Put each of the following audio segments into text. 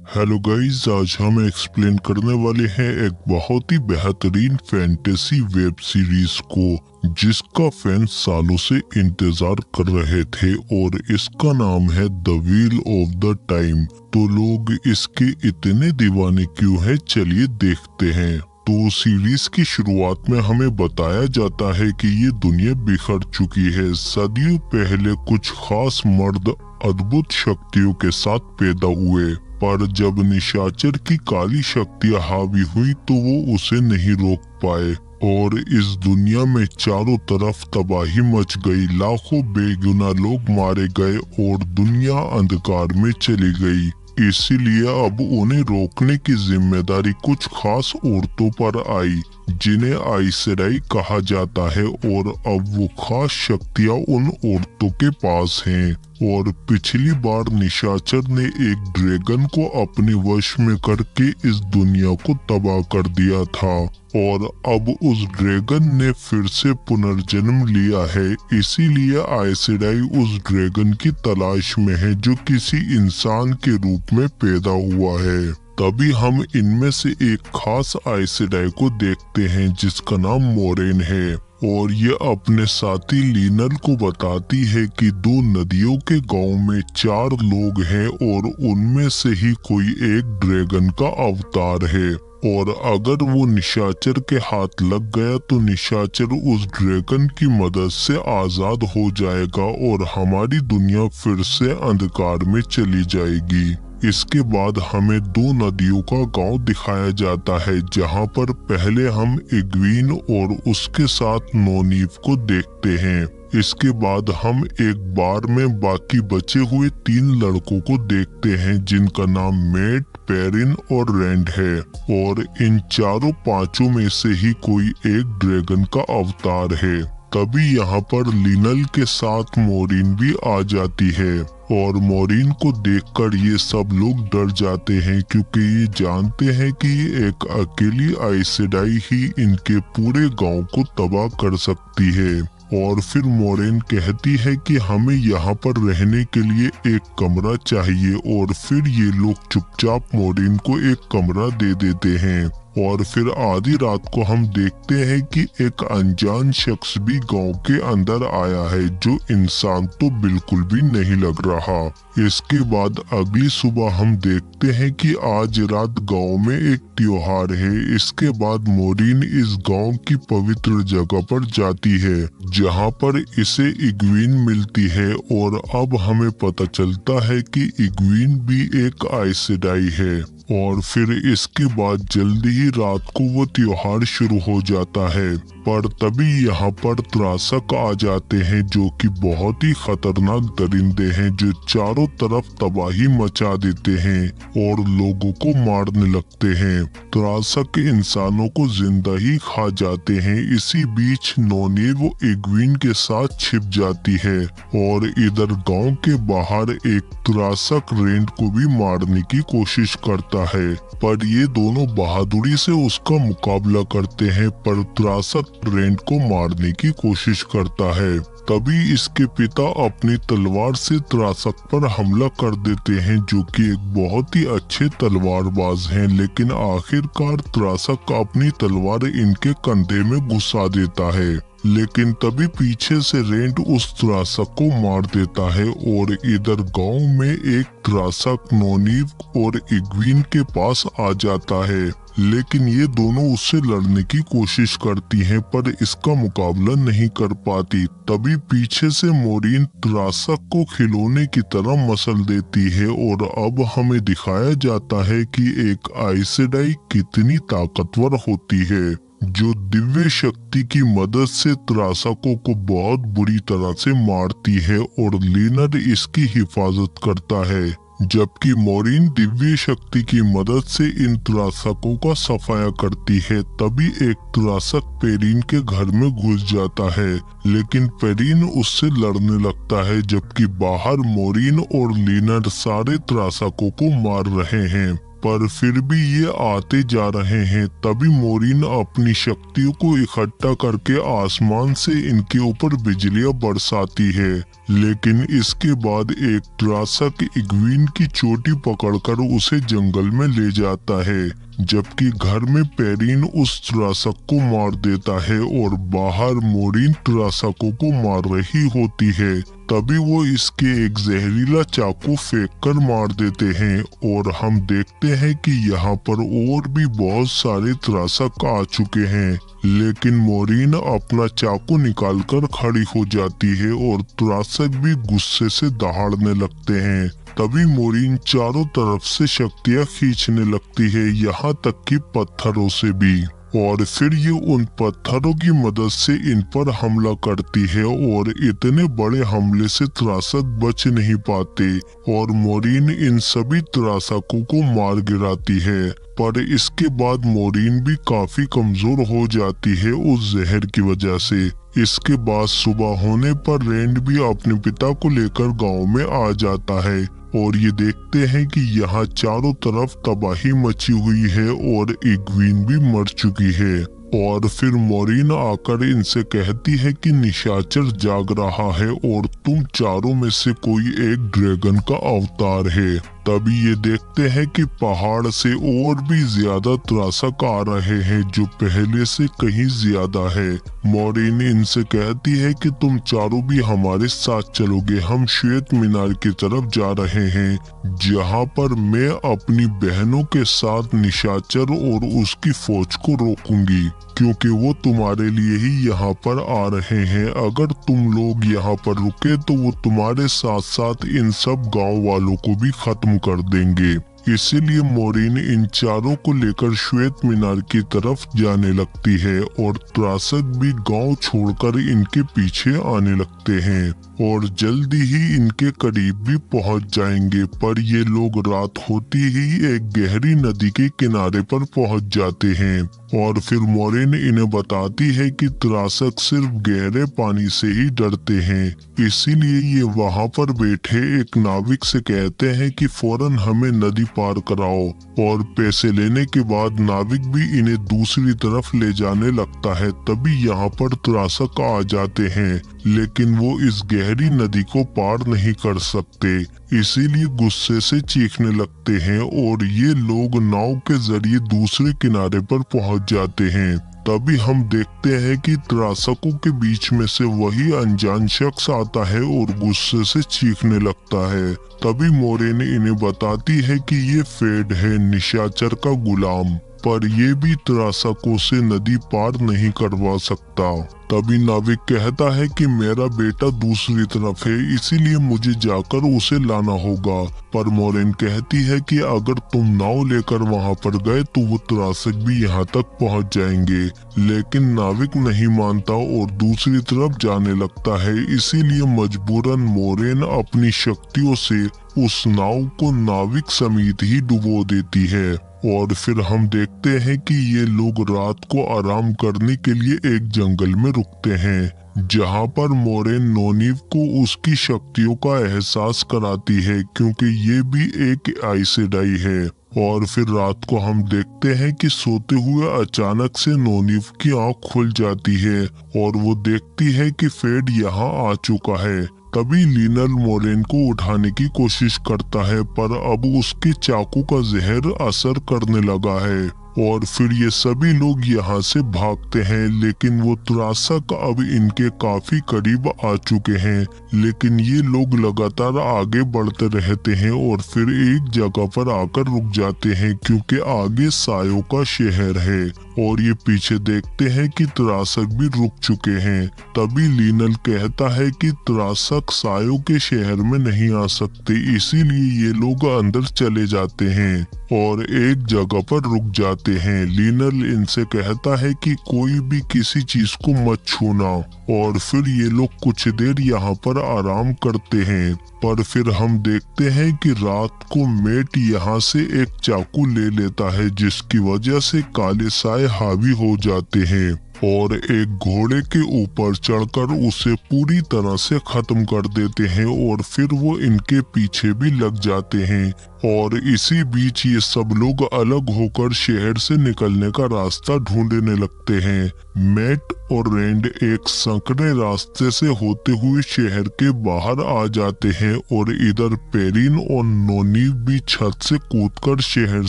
Hello guys, आज हम explain करने वाले हैं एक बहुत ही बेहतरीन फैंटेसी वेब सीरीज को जिसका फैंस सालों से इंतजार कर रहे थे और इसका नाम है the wheel of the time. तो लोग इसके इतने दीवाने क्यों हैं, चलिए देखते हैं। तो सीरीज की शुरुआत में हमें बताया जाता है कि ये दुनिया बिखर चुकी है। सदियों पहले कुछ खास मर्द अद्भुत शक्तियों के साथ पैदा हुए, पर जब निशाचर की काली शक्तियां हावी हुई तो वो उसे नहीं रोक पाए और इस दुनिया में चारों तरफ तबाही मच गई। लाखों बेगुनाह लोग मारे गए और दुनिया अंधकार में चली गई। इसीलिए अब उन्हें रोकने की जिम्मेदारी कुछ खास औरतों पर आई जिन्हें आइसराई कहा जाता है, और अब वो खास शक्तियां उन औरतों के पास हैं। और पिछली बार निशाचर ने एक ड्रैगन को अपने वश में करके इस दुनिया को तबाह कर दिया था, और अब उस ड्रैगन ने फिर से पुनर्जन्म लिया है। इसीलिए आइसराई उस ड्रैगन की तलाश में है जो किसी इंसान के रूप में पैदा हुआ है। तभी हम इनमें से एक खास आइसराई को देखते हैं जिसका नाम मोरेन है, और ये अपने साथी लीनल को बताती है कि दो नदियों के गांव में 4 लोग हैं और उनमें से ही कोई एक ड्रैगन का अवतार है, और अगर वो निशाचर के हाथ लग गया तो निशाचर उस ड्रैगन की मदद से आजाद हो जाएगा और हमारी दुनिया फिर से अंधकार में चली जाएगी। इसके बाद हमें 2 नदियों का गांव दिखाया जाता है, जहां पर पहले हम इग्वीन और उसके साथ नोनीव को देखते हैं। इसके बाद हम एक बार में बाकी बचे हुए 3 लड़कों को देखते हैं जिनका नाम मेट, पेरिन और रैंड है, और इन चारों पांचों में से ही कोई एक ड्रैगन का अवतार है। तभी यहाँ पर लीनल के साथ मोरिन भी आ जाती है, और मोरिन को देखकर ये सब लोग डर जाते हैं क्योंकि ये जानते हैं कि एक अकेली आइसराई ही इनके पूरे गांव को तबाह कर सकती है। और फिर मोरेन कहती है कि हमें यहाँ पर रहने के लिए एक कमरा चाहिए, और फिर ये लोग चुपचाप मोरेन को एक कमरा दे देते हैं। और फिर आधी रात को हम देखते हैं कि एक अनजान शख्स भी गांव के अंदर आया है जो इंसान तो बिल्कुल भी नहीं लग रहा। इसके बाद अगली सुबह हम देखते हैं कि आज रात गांव में एक त्योहार है। इसके बाद मोरिन इस गांव की पवित्र जगह पर जाती है जहां पर इसे इग्वीन मिलती है, और अब हमें पता चलता है कि इग्वीन भी एक आइसराई है। और फिर इसके बाद जल्दी ही रात को वो त्योहार शुरू हो जाता है, पर तभी यहाँ पर त्रासक आ जाते हैं जो कि बहुत ही खतरनाक दरिंदे हैं जो चारों तरफ तबाही मचा देते हैं और लोगों को मारने लगते हैं। त्रासक इंसानों को जिंदा ही खा जाते हैं। इसी बीच नोनीव इग्वीन के साथ छिप जाती है, और इधर गांव के बाहर एक त्रासक रेंड को भी मारने की कोशिश करता है, पर ये दोनों बहादुरी से उसका मुकाबला करते हैं, पर त्रासक रेंड को मारने की कोशिश करता है। तभी इसके पिता अपनी तलवार से त्रासक पर हमला कर देते हैं जो कि एक बहुत ही अच्छे तलवारबाज हैं, लेकिन आखिरकार त्रासक अपनी तलवार इनके कंधे में घुसा देता है। लेकिन तभी पीछे से रेंड उस त्रासक को मार देता है, और इधर गांव में एक त्रासक नोनीव और इग्वीन के पास आ जाता है, लेकिन ये दोनों उससे लड़ने की कोशिश करती हैं पर इसका मुकाबला नहीं कर पाती। तभी पीछे से मोरिन त्रासक को खिलौने की तरह मसल देती है, और अब हमें दिखाया जाता है कि एक आइसराई कितनी ताकतवर होती है जो दिव्य शक्ति की मदद से त्रासकों को बहुत बुरी तरह से मारती है, और लीनर इसकी हिफाजत करता है, जबकि मोरिन दिव्य शक्ति की मदद से इन त्रासकों का सफाया करती है। तभी एक त्रासक पेरिन के घर में घुस जाता है, लेकिन पेरिन उससे लड़ने लगता है, जबकि बाहर मोरिन और लीनर सारे त्रासकों को मार रहे हैं। पर फिर भी ये आते जा रहे हैं। तभी मोरिन अपनी शक्तियों को इकट्ठा करके आसमान से इनके ऊपर बिजलियां बरसाती है, लेकिन इसके बाद एक त्रासक इग्वीन की चोटी पकड़कर उसे जंगल में ले जाता है, जबकि घर में पेरिन उस त्रासक को मार देता है और बाहर मोरिन त्रासकों को मार रही होती है। तभी वो इसके एक जहरीला चाकू फेंक कर मार देते हैं और हम देखते हैं कि यहाँ पर और भी बहुत सारे त्रासक आ चुके हैं, लेकिन मोरिन अपना चाकू निकालकर खड़ी हो जाती है और त्रासक भी गुस्से से दहाड़ने लगते हैं। तभी मोरिन चारों तरफ से शक्तियां खींचने लगती है, यहाँ तक कि पत्थरों से भी, और फिर ये उन पत्थरों की मदद से इन पर हमला करती है और इतने बड़े हमले से त्रासक बच नहीं पाते और मोरिन इन सभी त्रासकों को मार गिराती है। पर इसके बाद मोरिन भी काफी कमजोर हो जाती है उस जहर की वजह से। इसके बाद सुबह होने पर रैंड भी अपने पिता को लेकर गांव में आ जाता है और ये देखते हैं कि यहाँ चारों तरफ तबाही मची हुई है और इग्वीन भी मर चुकी है। और फिर मोरिन आकर इनसे कहती है कि निशाचर जाग रहा है और तुम चारों में से कोई एक ड्रैगन का अवतार है। तभी ये देखते हैं कि पहाड़ से और भी ज्यादा त्रासक आ रहे हैं जो पहले से कहीं ज्यादा है। मोरिन इनसे कहती है कि तुम चारों भी हमारे साथ चलोगे, हम श्वेत मीनार की तरफ जा रहे हैं, जहाँ पर मैं अपनी बहनों के साथ निशाचर और उसकी फौज को रोकूंगी, क्योंकि वो तुम्हारे लिए ही यहाँ पर आ रहे हैं। अगर तुम लोग यहाँ पर रुके तो वो तुम्हारे साथ साथ इन सब गांव वालों को भी खत्म कर देंगे। इसीलिए मोरिन इन चारों को लेकर श्वेत मीनार की तरफ जाने लगती है और त्रासक भी गांव छोड़कर इनके पीछे आने लगते हैं और जल्दी ही इनके करीब भी पहुंच जाएंगे। पर ये लोग रात होती ही एक गहरी नदी के किनारे पर पहुंच जाते हैं और फिर मोरिन इन्हें बताती है कि त्रासक सिर्फ गहरे पानी से ही डरते हैं। इसीलिए ये वहां पर बैठे एक नाविक से कहते हैं कि फौरन हमें नदी पार कराओ, और पैसे लेने के बाद नाविक भी इन्हें दूसरी तरफ ले जाने लगता है। तभी यहाँ पर त्रासक आ जाते हैं, लेकिन वो इस गहरी नदी को पार नहीं कर सकते, इसीलिए गुस्से से चीखने लगते हैं और ये लोग नाव के जरिए दूसरे किनारे पर पहुंच जाते हैं। तभी हम देखते हैं कि त्रासकों के बीच में से वही अनजान शख्स आता है और गुस्से से चीखने लगता है। तभी मोरिन इन्हें बताती है कि ये फेड है, निशाचर का गुलाम, पर ये भी त्रासकों से नदी पार नहीं करवा सकता। तभी नाविक कहता है कि मेरा बेटा दूसरी तरफ है, इसीलिए मुझे जाकर उसे लाना होगा। पर मोरिन कहती है कि अगर तुम नाव लेकर वहां पर गए तो वो त्रासक भी यहाँ तक पहुँच जाएंगे, लेकिन नाविक नहीं मानता और दूसरी तरफ जाने लगता है। इसीलिए मजबूरन मोरिन अपनी शक्तियों से उस नाव को नाविक समेत ही डुबो देती है। और फिर हम देखते हैं कि ये लोग रात को आराम करने के लिए एक जंगल में रुकते हैं, जहां पर मोरिन नोनिव को उसकी शक्तियों का एहसास कराती है, क्योंकि ये भी एक आइसेडाई है। और फिर रात को हम देखते हैं कि सोते हुए अचानक से नोनिव की आंख खुल जाती है और वो देखती है कि फेड यहाँ आ चुका है। तभी लीनल मोरिन को उठाने की कोशिश करता है, पर अब उसके चाकू का जहर असर करने लगा है और फिर ये सभी लोग यहाँ से भागते हैं। लेकिन वो त्रासक अब इनके काफी करीब आ चुके हैं, लेकिन ये लोग लगातार आगे बढ़ते रहते हैं और फिर एक जगह पर आकर रुक जाते हैं, क्योंकि आगे सायों का शहर है और ये पीछे देखते हैं कि त्रासक भी रुक चुके हैं। तभी लीनल कहता है कि त्रासक सायों के शहर में नहीं आ सकते, इसीलिए ये लोग अंदर चले जाते हैं और एक जगह पर रुक जाते हैं। लीनल इनसे कहता है कि कोई भी किसी चीज को मत छूना और फिर ये लोग कुछ देर यहाँ पर आराम करते हैं। पर फिर हम देखते हैं कि रात को मेट यहाँ से एक चाकू ले लेता है, जिसकी वजह से काले साए हावी हो जाते हैं और एक घोड़े के ऊपर चढ़कर उसे पूरी तरह से खत्म कर देते हैं और फिर वो इनके पीछे भी लग जाते हैं। और इसी बीच ये सब लोग अलग होकर शहर से निकलने का रास्ता ढूंढने लगते हैं। मैट और रैंड एक संकरे रास्ते से होते हुए शहर के बाहर आ जाते हैं और इधर पेरिन और नोनी भी छत से कूदकर शहर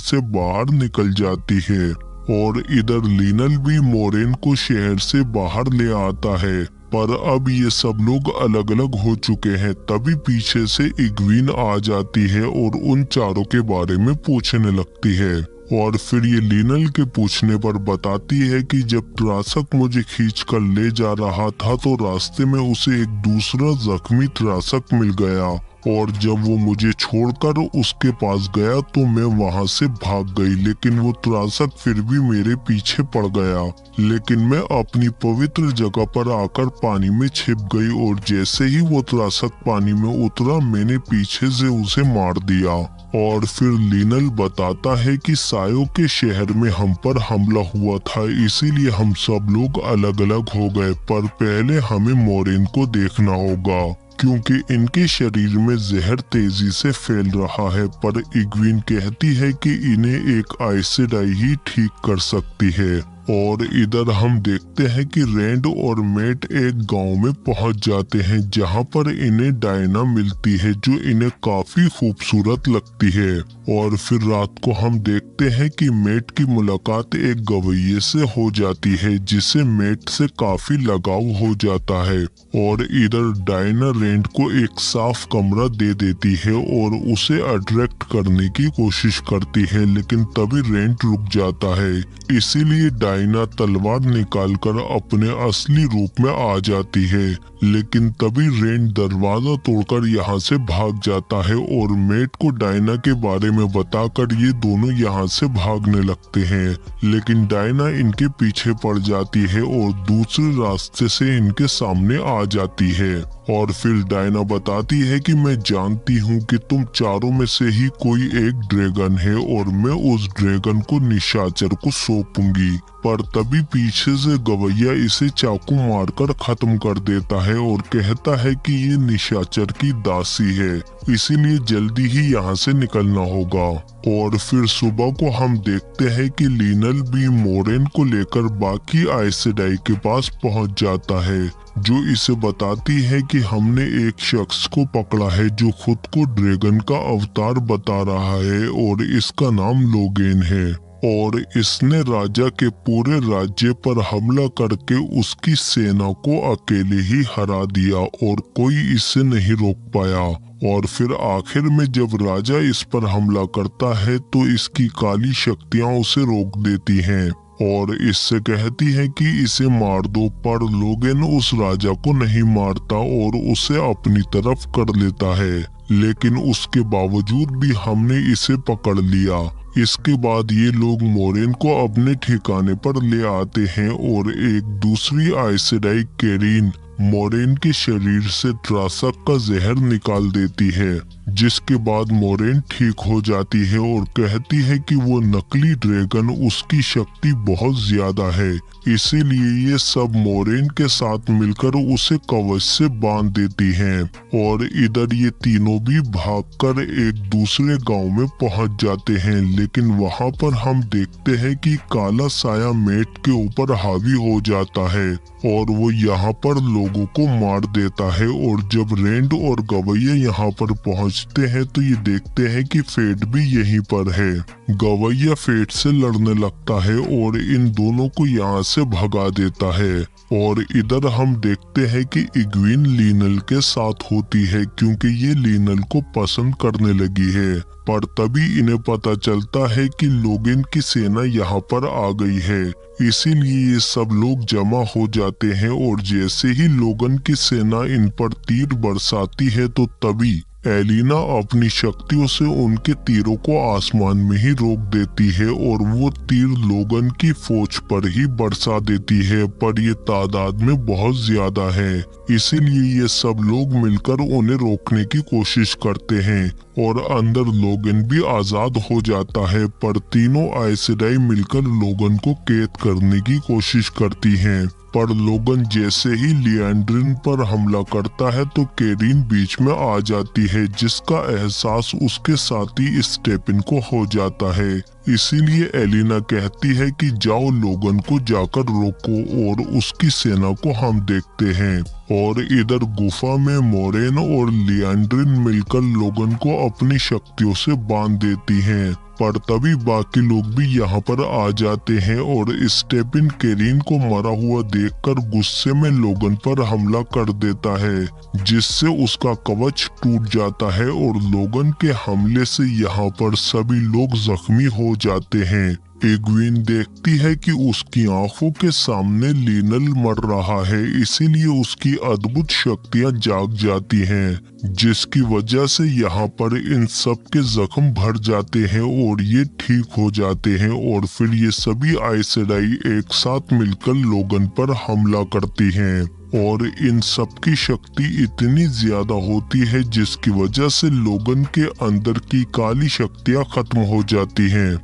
से बाहर निकल जाती है। और इधर लिनल भी मोरेन को शहर से बाहर ले आता है। पर अब ये सब लोग अलग अलग हो चुके हैं। तभी पीछे से इग्वीन आ जाती है और उन चारों के बारे में पूछने लगती है। और फिर ये लिनल के पूछने पर बताती है कि जब त्रासक मुझे खींचकर ले जा रहा था तो रास्ते में उसे एक दूसरा जख्मी त्रासक मिल गया, और जब वो मुझे छोड़कर उसके पास गया तो मैं वहां से भाग गई, लेकिन वो त्रासक फिर भी मेरे पीछे पड़ गया। लेकिन मैं अपनी पवित्र जगह पर आकर पानी में छिप गई और जैसे ही वो त्रासक पानी में उतरा मैंने पीछे से उसे मार दिया। और फिर लिनल बताता है कि सायो के शहर में हम पर हमला हुआ था, इसीलिए हम सब लोग अलग अलग हो गए। पर पहले हमें मोरेन को देखना होगा क्योंकि इनके शरीर में जहर तेजी से फैल रहा है। पर इग्वीन कहती है कि इन्हें एक आइसडाई ही ठीक कर सकती है। और इधर हम देखते हैं कि रैंड और मैट एक गांव में पहुंच जाते हैं जहां पर इन्हें डायना मिलती है जो इन्हें काफी खूबसूरत लगती है। और फिर रात को हम देखते हैं कि मैट की मुलाकात एक गवैये से हो जाती है जिसे मैट से काफी लगाव हो जाता है। और इधर डायना रैंड को एक साफ कमरा दे देती है और उसे अट्रैक्ट करने की कोशिश करती है, लेकिन तभी रैंड रुक जाता है। इसीलिए डायना तलवार निकालकर अपने असली रूप में आ जाती है, लेकिन तभी रैंड दरवाजा तोड़कर यहाँ से भाग जाता है और मैट को डायना के बारे में बताकर ये दोनों यहाँ से भागने लगते हैं। लेकिन डायना इनके पीछे पड़ जाती है और दूसरे रास्ते से इनके सामने आ जाती है। और फिर डायना बताती है कि मैं जानती हूँ कि तुम चारों में से ही कोई एक ड्रैगन है और मैं उस ड्रैगन को निशाचर को सौंपूंगी। पर तभी पीछे से गवैया इसे चाकू मारकर खत्म कर देता है और कहता है कि ये निशाचर की दासी है, इसीलिए जल्दी ही यहाँ से निकलना होगा। और फिर सुबह को हम देखते हैं कि लिनल भी मोरेन को लेकर बाकी आइसडाई के पास पहुँच जाता है, जो इसे बताती है कि हमने एक शख्स को पकड़ा है जो खुद को ड्रैगन का अवतार बता रहा है और इसका नाम लोगेन है। और इसने राजा के पूरे राज्य पर हमला करके उसकी सेना को अकेले ही हरा दिया और कोई इसे नहीं रोक पाया। और फिर आखिर में जब राजा इस पर हमला करता है तो इसकी काली शक्तियां उसे रोक देती हैं और इससे कहती है कि इसे मार दो। पर लोगेन उस राजा को नहीं मारता और उसे अपनी तरफ कर लेता है, लेकिन उसके बावजूद भी हमने इसे पकड़ लिया। इसके बाद ये लोग मोरेन को अपने ठिकाने पर ले आते हैं और एक दूसरी आइसडाई केरिन मोरेन के शरीर से त्रासक का जहर निकाल देती है, जिसके बाद मोरेन ठीक हो जाती है और कहती है कि वो नकली ड्रैगन उसकी शक्ति बहुत ज्यादा है, इसीलिए ये सब मोरेन के साथ मिलकर उसे कवच से बांध देती हैं। और इधर ये तीनों भी भागकर एक दूसरे गांव में पहुंच जाते हैं, लेकिन वहां पर हम देखते हैं कि काला साया मैट के ऊपर हावी हो जाता है और वो यहाँ पर लोगों को मार देता है। और जब रैंड और गवैया यहाँ पर पहुँचते हैं तो ये देखते हैं कि फेट भी यहीं पर है। गवैया फेट से लड़ने लगता है और इन दोनों को यहाँ से भगा देता है। और इधर हम देखते हैं कि इग्वीन लिनल के साथ होती है क्योंकि ये लिनल को पसंद करने लगी है। पर तभी इन्हें पता चलता है कि लोगेन की सेना यहाँ पर आ गई है, इसीलिए ये सब लोग जमा हो जाते हैं और जैसे ही लोगन की सेना इन पर तीर बरसाती है तो तभी एलिना अपनी शक्तियों से उनके तीरों को आसमान में ही रोक देती है और वो तीर लोगन की फौज पर ही बरसा देती है। पर ये तादाद में बहुत ज्यादा है, इसीलिए ये सब लोग मिलकर उन्हें रोकने की कोशिश करते हैं। और अंदर लोगन भी आजाद हो जाता है, पर तीनों आइस सेडाई मिलकर लोगन को कैद करने की कोशिश करती हैं। पर लोगन जैसे ही लिएंड्रिन पर हमला करता है तो कैरीन बीच में आ जाती है, जिसका एहसास उसके साथी स्टेपिन को हो जाता है। इसीलिए एलिना कहती है कि जाओ लोगन को जाकर रोको और उसकी सेना को हम देखते हैं। और इधर गुफा में मोरेन और लिएंड्रिन मिलकर लोगन को अपनी शक्तियों से बांध देती हैं। पर तभी बाकी लोग भी यहाँ पर आ जाते हैं और स्टेपिन कैरीन को मरा हुआ देखकर गुस्से में लोगन पर हमला कर देता है, जिससे उसका कवच टूट जाता है और लोगन के हमले से यहाँ पर सभी लोग जख्मी हो जाते हैं। एग्वीन देखती है कि उसकी आंखों के सामने लिनल मर रहा है, इसीलिए उसकी अद्भुत शक्तियां जाग जाती हैं, जिसकी वजह से यहाँ पर इन सब के जख्म भर जाते हैं और ये ठीक हो जाते हैं। और फिर ये सभी आइस सेडाई एक साथ मिलकर लोगन पर हमला करती हैं और इन सब की शक्ति इतनी ज्यादा होती है जिसकी वजह से लोगन के अंदर की काली शक्तियां खत्म हो जाती हैं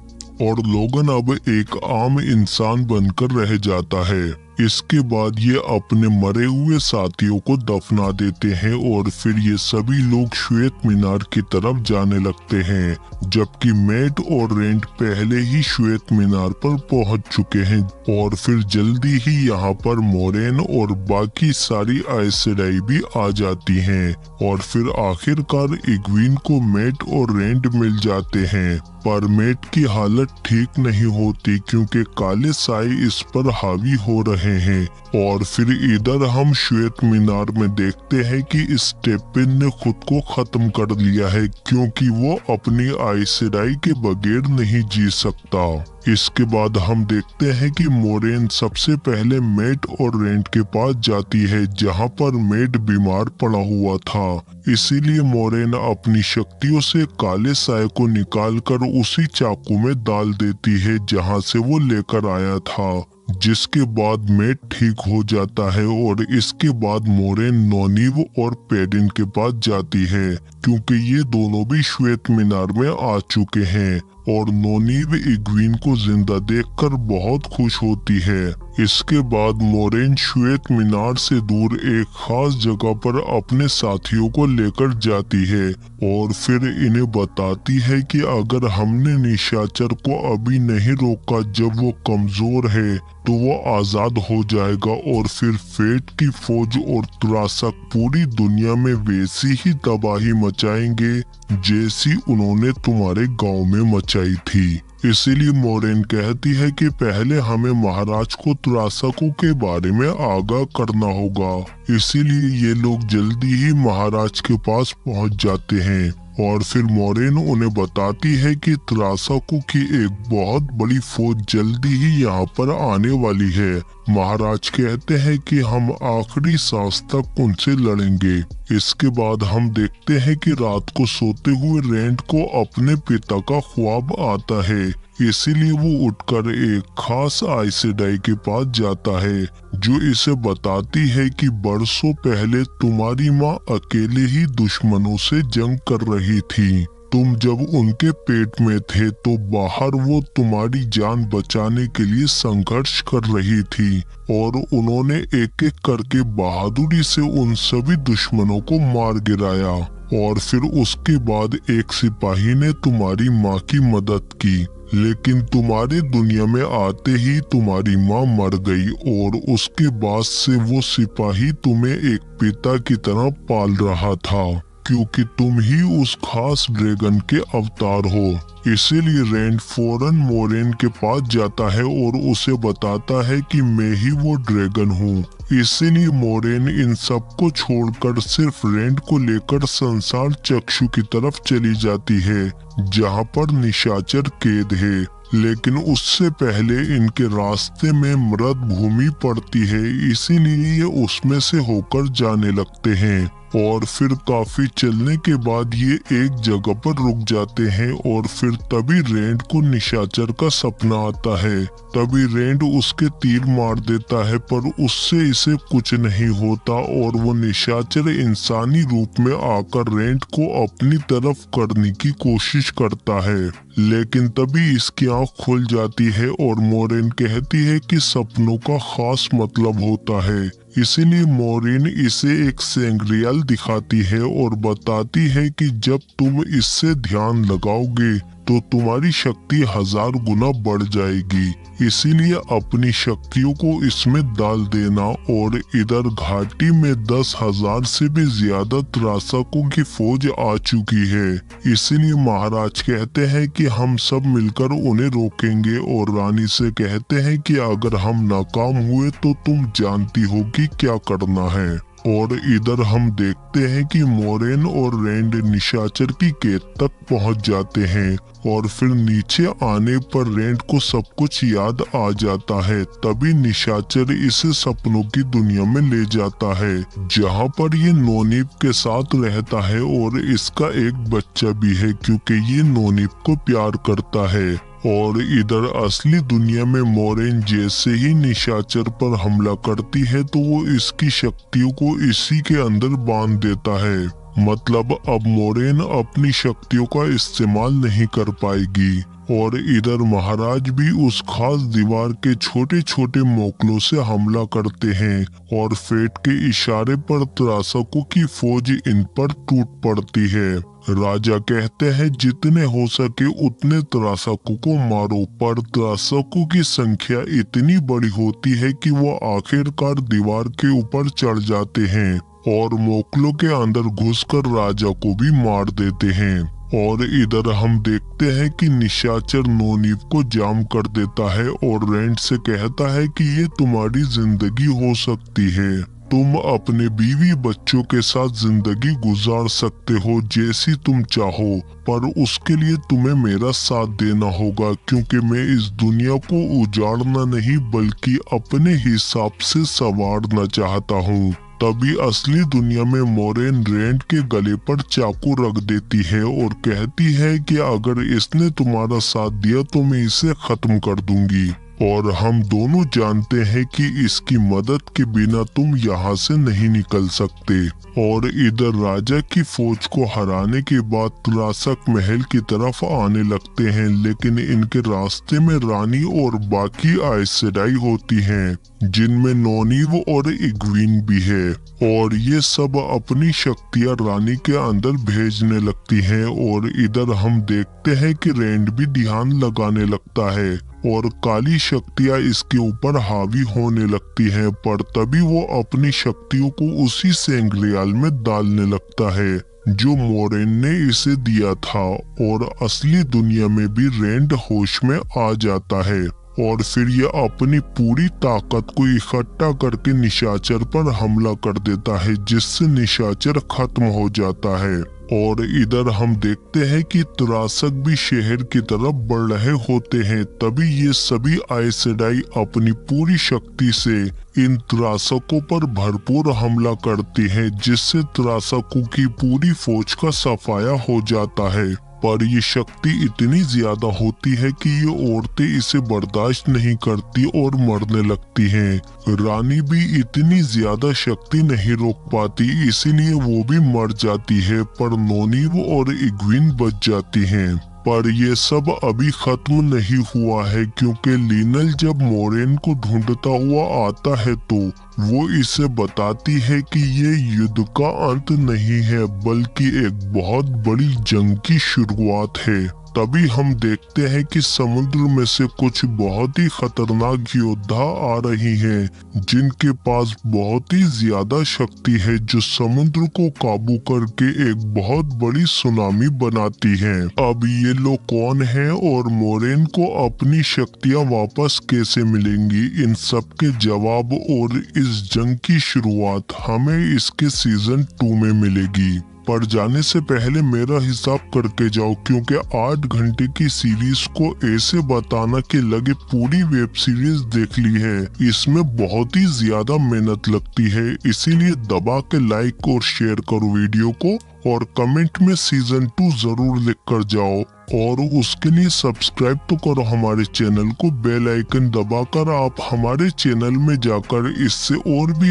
और लोगन अब एक आम इंसान बनकर रह जाता है। इसके बाद ये अपने मरे हुए साथियों को दफना देते हैं और फिर ये सभी लोग श्वेत मीनार की तरफ जाने लगते हैं, जबकि मैट और रेंट पहले ही श्वेत मीनार पर पहुंच चुके हैं। और फिर जल्दी ही यहाँ पर मोरेन और बाकी सारी आइस सेडाई भी आ जाती हैं और फिर आखिरकार इग्वीन को मैट और रेंट मिल जाते हैं। पर मैट की हालत ठीक नहीं होती क्योंकि काले साए इस पर हावी हो रहे हैं। और फिर इधर हम श्वेत मीनार में देखते हैं कि स्टेपिन ने खुद को खत्म कर लिया है क्योंकि वो अपनी आइस सेडाई के बगैर नहीं जी सकता। इसके बाद हम देखते हैं कि मोरेन सबसे पहले मैट और रेंट के पास जाती है, जहां पर मैट बीमार पड़ा हुआ था। इसीलिए मोरेन अपनी शक्तियों से काले साए को निकालकर उसी चाकू में डाल देती है जहां से वो लेकर आया था, जिसके बाद मैट ठीक हो जाता है। और इसके बाद मोरेन नोनीव और पेडिन के पास जाती है क्योंकि ये दोनों भी श्वेत मीनार में आ चुके हैं और नोनीव इग्वीन को जिंदा देखकर बहुत खुश होती है। इसके बाद मोरेन श्वेत मीनार से दूर एक खास जगह पर अपने साथियों को लेकर जाती है और फिर इन्हें बताती है कि अगर हमने निशाचर को अभी नहीं रोका जब वो कमजोर है तो वो आजाद हो जाएगा और फिर फेट की फौज और त्रासक पूरी दुनिया में वैसी ही तबाही मचाएंगे जैसी उन्होंने तुम्हारे गांव में मचाई थी। इसीलिए मोरेन कहती है कि पहले हमें महाराज को त्रासकों के बारे में आगाह करना होगा। इसीलिए ये लोग जल्दी ही महाराज के पास पहुंच जाते हैं और फिर मोरेन उन्हें बताती है कि त्रासकों की एक बहुत बड़ी फौज जल्दी ही यहाँ पर आने वाली है। महाराज कहते हैं कि हम आखिरी सांस तक उनसे लड़ेंगे। इसके बाद हम देखते हैं कि रात को सोते हुए रेंट को अपने पिता का ख्वाब आता है, इसीलिए वो उठकर एक खास आइस सेडाई के पास जाता है जो इसे बताती है कि बरसों पहले तुम्हारी माँ अकेले ही दुश्मनों से जंग कर रही थी। तुम जब उनके पेट में थे तो बाहर वो तुम्हारी जान बचाने के लिए संघर्ष कर रही थी और उन्होंने एक एक करके बहादुरी से उन सभी दुश्मनों को मार गिराया। और फिर उसके बाद एक सिपाही ने तुम्हारी माँ की मदद की, लेकिन तुम्हारे दुनिया में आते ही तुम्हारी माँ मर गई और उसके बाद से वो सिपाही तुम्हें एक पिता की तरह पाल रहा था क्योंकि तुम ही उस खास ड्रैगन के अवतार हो। इसीलिए रेंट फौरन मोरेन के पास जाता है और उसे बताता है कि मैं ही वो ड्रैगन हूँ। इसीलिए मोरेन इन सब को छोड़कर सिर्फ रेंट को लेकर संसार चक्षु की तरफ चली जाती है जहाँ पर निशाचर कैद है। लेकिन उससे पहले इनके रास्ते में मृत भूमि पड़ती है, इसीलिए ये उसमें से होकर जाने लगते हैं। और फिर काफी चलने के बाद ये एक जगह पर रुक जाते हैं और फिर तभी रेंड को निशाचर का सपना आता है। तभी रेंड उसके तीर मार देता है पर उससे इसे कुछ नहीं होता और वो निशाचर इंसानी रूप में आकर रेंड को अपनी तरफ करने की कोशिश करता है। लेकिन तभी इसकी आंख खुल जाती है और मोरेन कहती है कि सपनों का खास मतलब होता है। इसीलिए मोरेन इसे एक सेंग्रियल दिखाती है और बताती है कि जब तुम इससे ध्यान लगाओगे तो तुम्हारी शक्ति 1000 गुना बढ़ जाएगी। इसीलिए अपनी शक्तियों को इसमें डाल देना। और इधर घाटी में 10,000 से भी ज्यादा त्रासकों की फौज आ चुकी है। इसीलिए महाराज कहते हैं कि हम सब मिलकर उन्हें रोकेंगे और रानी से कहते हैं कि अगर हम नाकाम हुए तो तुम जानती होगी क्या करना है। और इधर हम देखते हैं कि मोरेन और रेंड निशाचर की कैद तक पहुंच जाते हैं और फिर नीचे आने पर रेंड को सब कुछ याद आ जाता है। तभी निशाचर इसे सपनों की दुनिया में ले जाता है जहां पर ये नोनीब के साथ रहता है और इसका एक बच्चा भी है क्योंकि ये नोनीब को प्यार करता है। और इधर असली दुनिया में मोरेन जैसे ही निशाचर पर हमला करती है तो वो इसकी शक्तियों को इसी के अंदर बांध देता है। मतलब अब मोरेन अपनी शक्तियों का इस्तेमाल नहीं कर पाएगी। और इधर महाराज भी उस खास दीवार के छोटे छोटे मोकलों से हमला करते हैं और फेट के इशारे पर त्रासकों की फौज इन पर टूट पड़ती है। राजा कहते हैं जितने हो सके उतने त्रासकों को मारो पर त्रासकों की संख्या इतनी बड़ी होती है कि वो आखिरकार दीवार के ऊपर चढ़ जाते हैं और मोकलों के अंदर घुसकर राजा को भी मार देते हैं। और इधर हम देखते हैं कि निशाचर नोनीब को जाम कर देता है और रेंड से कहता है कि ये तुम्हारी जिंदगी हो सकती है, तुम अपने बीवी बच्चों के साथ जिंदगी गुजार सकते हो जैसी तुम चाहो, पर उसके लिए तुम्हें मेरा साथ देना होगा क्योंकि मैं इस दुनिया को उजाड़ना नहीं बल्कि अपने हिसाब से संवारना चाहता हूँ। तभी असली दुनिया में मोरेन रेंड के गले पर चाकू रख देती है और कहती है कि अगर इसने तुम्हारा साथ दिया तो मैं इसे खत्म कर दूंगी। और हम दोनों जानते हैं कि इसकी मदद के बिना तुम यहाँ से नहीं निकल सकते। और इधर राजा की फौज को हराने के बाद त्रासक महल की तरफ आने लगते हैं लेकिन इनके रास्ते में रानी और बाकी आयसेडाई होती हैं जिनमें नोनीब और इग्वीन भी है। और ये सब अपनी शक्तियां रानी के अंदर भेजने लगती हैं। और इधर हम देखते हैं कि रेंड भी ध्यान लगाने लगता है और काली शक्तियां इसके ऊपर हावी होने लगती हैं पर तभी वो अपनी शक्तियों को उसी सेंग्रियल में डालने लगता है जो मोरेन ने इसे दिया था। और असली दुनिया में भी रेंड होश में आ जाता है और फिर ये अपनी पूरी ताकत को इकट्ठा करके निशाचर पर हमला कर देता है जिससे निशाचर खत्म हो जाता है। और इधर हम देखते हैं कि त्रासक भी शहर की तरफ बढ़ रहे होते हैं। तभी ये सभी आयसेडाई अपनी पूरी शक्ति से इन त्रासकों पर भरपूर हमला करती हैं जिससे त्रासकों की पूरी फौज का सफाया हो जाता है। पर ये शक्ति इतनी ज्यादा होती है कि ये औरतें इसे बर्दाश्त नहीं करती और मरने लगती हैं। रानी भी इतनी ज्यादा शक्ति नहीं रोक पाती इसीलिए वो भी मर जाती है पर नोनीब और इग्वीन बच जाती हैं। पर ये सब अभी खत्म नहीं हुआ है क्योंकि लीनल जब मोरेन को ढूंढता हुआ आता है तो वो इसे बताती है कि ये युद्ध का अंत नहीं है बल्कि एक बहुत बड़ी जंग की शुरुआत है। तभी हम देखते हैं कि समुद्र में से कुछ बहुत ही खतरनाक योद्धा आ रही हैं जिनके पास बहुत ही ज्यादा शक्ति है जो समुद्र को काबू करके एक बहुत बड़ी सुनामी बनाती हैं। अब ये लोग कौन हैं और मोरेन को अपनी शक्तियां वापस कैसे मिलेंगी, इन सब के जवाब और इस जंग की शुरुआत हमें इसके सीजन 2 में मिलेगी। पर जाने से पहले मेरा हिसाब करके जाओ, क्योंकि 8 घंटे की सीरीज को ऐसे बताना कि लगे पूरी वेब सीरीज देख ली है, इसमें बहुत ही ज्यादा मेहनत लगती है। इसीलिए दबा के लाइक और शेयर करो वीडियो को, और कमेंट में सीजन 2 जरूर लिख कर जाओ। और उसके लिए सब्सक्राइब तो करो हमारे चैनल को, बेल आइकन दबाकर आप हमारे चैनल में जाकर इससे और भी